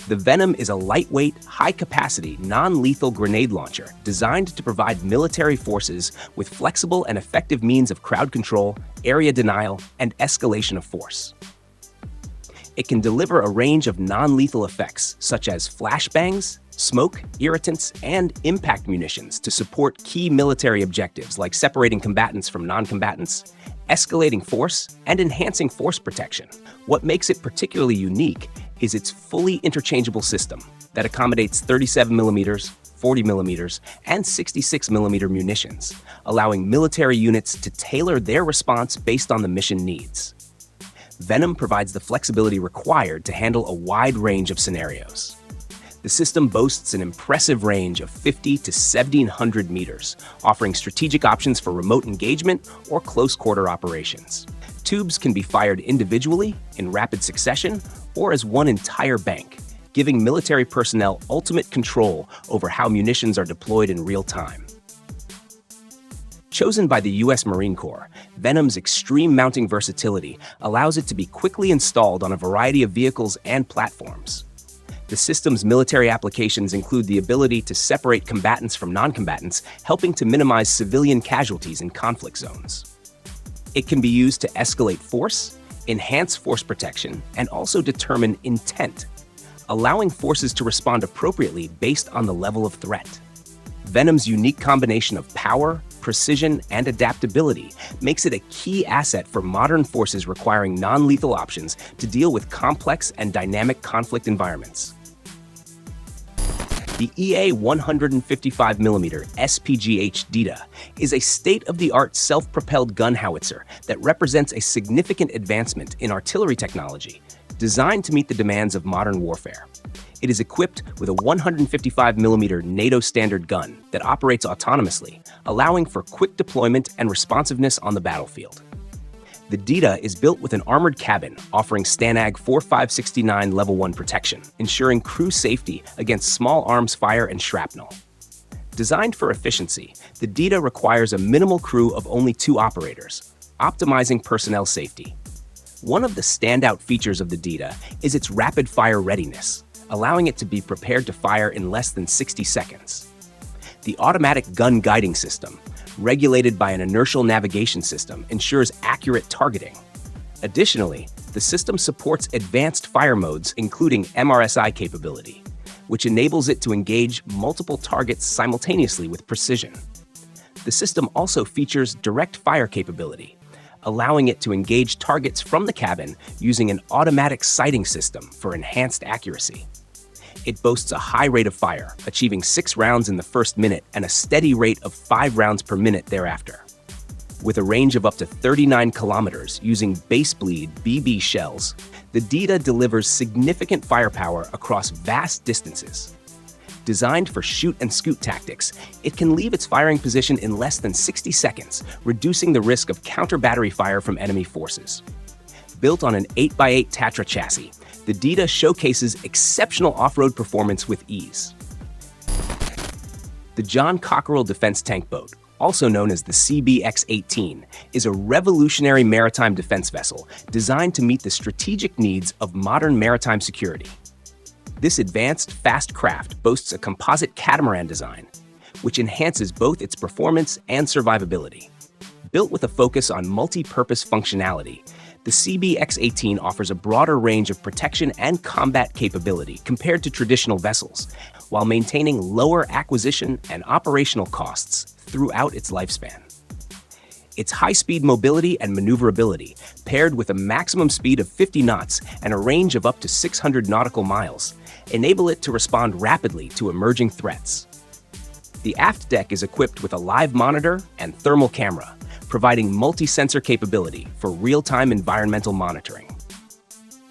The Venom is a lightweight, high-capacity, non-lethal grenade launcher designed to provide military forces with flexible and effective means of crowd control, area denial, and escalation of force. It can deliver a range of non-lethal effects such as flashbangs, smoke, irritants, and impact munitions to support key military objectives like separating combatants from non-combatants, escalating force, and enhancing force protection. What makes it particularly unique is its fully interchangeable system that accommodates 37mm, 40mm, and 66mm munitions, allowing military units to tailor their response based on the mission needs. Venom provides the flexibility required to handle a wide range of scenarios. The system boasts an impressive range of 50 to 1,700 meters, offering strategic options for remote engagement or close-quarter operations. Tubes can be fired individually, in rapid succession, or as one entire bank, giving military personnel ultimate control over how munitions are deployed in real time. Chosen by the U.S. Marine Corps, Venom's extreme mounting versatility allows it to be quickly installed on a variety of vehicles and platforms. The system's military applications include the ability to separate combatants from non-combatants, helping to minimize civilian casualties in conflict zones. It can be used to escalate force, enhance force protection, and also determine intent, allowing forces to respond appropriately based on the level of threat. Venom's unique combination of power, precision, and adaptability makes it a key asset for modern forces requiring non-lethal options to deal with complex and dynamic conflict environments. The EA 155mm SPGH DITA is a state-of-the-art self-propelled gun howitzer that represents a significant advancement in artillery technology designed to meet the demands of modern warfare. It is equipped with a 155mm NATO standard gun that operates autonomously, allowing for quick deployment and responsiveness on the battlefield. The DITA is built with an armored cabin offering STANAG 4569 Level 1 protection, ensuring crew safety against small arms fire and shrapnel. Designed for efficiency, the DITA requires a minimal crew of only 2 operators, optimizing personnel safety. One of the standout features of the DITA is its rapid-fire readiness, allowing it to be prepared to fire in less than 60 seconds. The automatic gun guiding system, regulated by an inertial navigation system, ensures accurate targeting. Additionally, the system supports advanced fire modes, including MRSI capability, which enables it to engage multiple targets simultaneously with precision. The system also features direct fire capability, allowing it to engage targets from the cabin using an automatic sighting system for enhanced accuracy. It boasts a high rate of fire, achieving 6 rounds in the first minute and a steady rate of 5 rounds per minute thereafter. With a range of up to 39 kilometers using base bleed BB shells, the DITA delivers significant firepower across vast distances. Designed for shoot-and-scoot tactics, it can leave its firing position in less than 60 seconds, reducing the risk of counter-battery fire from enemy forces. Built on an 8x8 Tatra chassis, the DITA showcases exceptional off-road performance with ease. The John Cockerell Defense Tank Boat, also known as the CBX-18, is a revolutionary maritime defense vessel designed to meet the strategic needs of modern maritime security. This advanced, fast craft boasts a composite catamaran design, which enhances both its performance and survivability. Built with a focus on multi-purpose functionality, the CBX-18 offers a broader range of protection and combat capability compared to traditional vessels, while maintaining lower acquisition and operational costs throughout its lifespan. Its high-speed mobility and maneuverability, paired with a maximum speed of 50 knots and a range of up to 600 nautical miles, enable it to respond rapidly to emerging threats. The aft deck is equipped with a live monitor and thermal camera, providing multi-sensor capability for real-time environmental monitoring.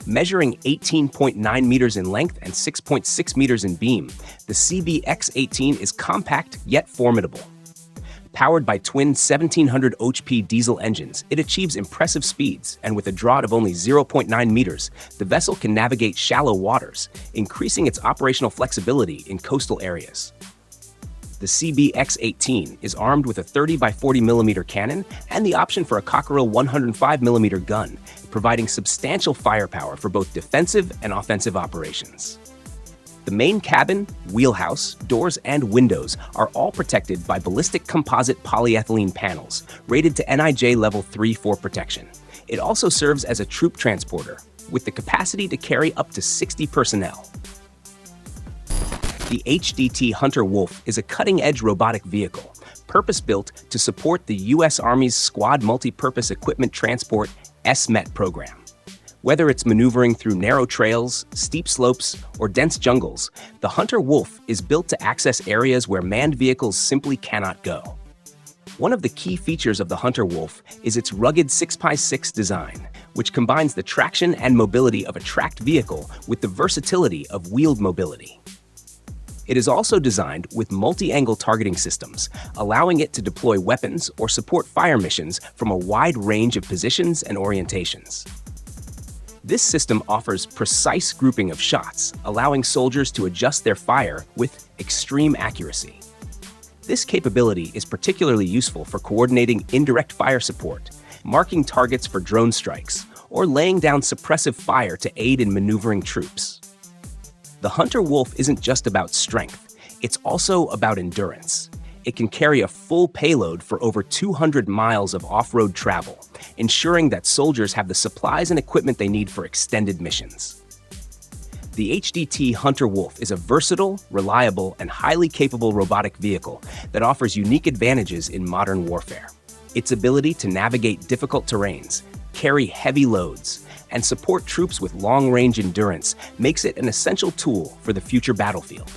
Measuring 18.9 meters in length and 6.6 meters in beam, the CBX-18 is compact yet formidable. Powered by twin 1700 HP diesel engines, it achieves impressive speeds, and with a draught of only 0.9 meters, the vessel can navigate shallow waters, increasing its operational flexibility in coastal areas. The CBX-18 is armed with a 30x40mm cannon and the option for a Cockerell 105mm gun, providing substantial firepower for both defensive and offensive operations. The main cabin, wheelhouse, doors, and windows are all protected by ballistic composite polyethylene panels, rated to NIJ Level 3-4 protection. It also serves as a troop transporter, with the capacity to carry up to 60 personnel. The HDT Hunter Wolf is a cutting-edge robotic vehicle, purpose-built to support the U.S. Army's Squad Multi-Purpose Equipment Transport SMET program. Whether it's maneuvering through narrow trails, steep slopes, or dense jungles, the Hunter Wolf is built to access areas where manned vehicles simply cannot go. One of the key features of the Hunter Wolf is its rugged 6x6 design, which combines the traction and mobility of a tracked vehicle with the versatility of wheeled mobility. It is also designed with multi-angle targeting systems, allowing it to deploy weapons or support fire missions from a wide range of positions and orientations. This system offers precise grouping of shots, allowing soldiers to adjust their fire with extreme accuracy. This capability is particularly useful for coordinating indirect fire support, marking targets for drone strikes, or laying down suppressive fire to aid in maneuvering troops. The Hunter Wolf isn't just about strength, it's also about endurance. It can carry a full payload for over 200 miles of off-road travel, ensuring that soldiers have the supplies and equipment they need for extended missions. The HDT Hunter Wolf is a versatile, reliable, and highly capable robotic vehicle that offers unique advantages in modern warfare. Its ability to navigate difficult terrains, carry heavy loads, and support troops with long-range endurance makes it an essential tool for the future battlefield.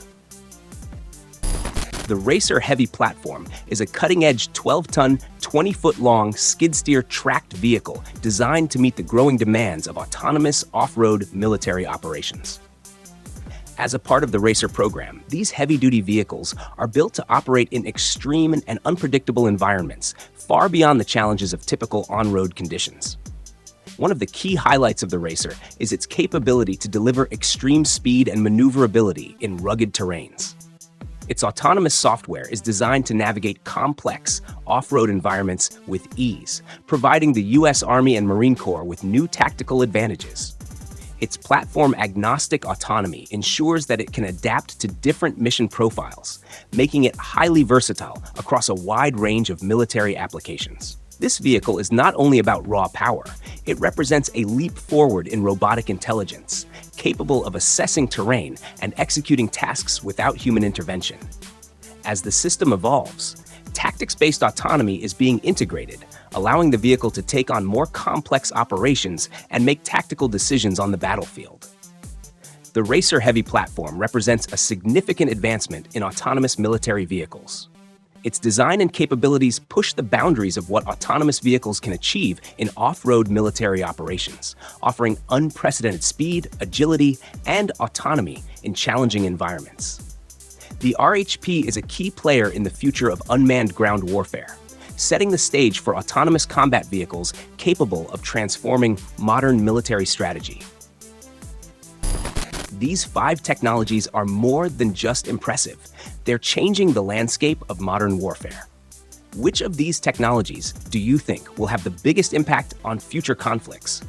The Racer Heavy platform is a cutting-edge 12-ton, 20-foot-long skid-steer tracked vehicle designed to meet the growing demands of autonomous off-road military operations. As a part of the Racer program, these heavy-duty vehicles are built to operate in extreme and unpredictable environments, far beyond the challenges of typical on-road conditions. One of the key highlights of the Racer is its capability to deliver extreme speed and maneuverability in rugged terrains. Its autonomous software is designed to navigate complex off-road environments with ease, providing the U.S. Army and Marine Corps with new tactical advantages. Its platform-agnostic autonomy ensures that it can adapt to different mission profiles, making it highly versatile across a wide range of military applications. This vehicle is not only about raw power, it represents a leap forward in robotic intelligence, capable of assessing terrain and executing tasks without human intervention. As the system evolves, tactics-based autonomy is being integrated, allowing the vehicle to take on more complex operations and make tactical decisions on the battlefield. The Racer Heavy platform represents a significant advancement in autonomous military vehicles. Its design and capabilities push the boundaries of what autonomous vehicles can achieve in off-road military operations, offering unprecedented speed, agility, and autonomy in challenging environments. The RHP is a key player in the future of unmanned ground warfare, setting the stage for autonomous combat vehicles capable of transforming modern military strategy. These 5 technologies are more than just impressive. They're changing the landscape of modern warfare. Which of these technologies do you think will have the biggest impact on future conflicts?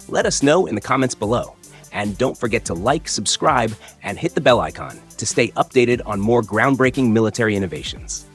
Let us know in the comments below. And don't forget to like, subscribe, and hit the bell icon to stay updated on more groundbreaking military innovations.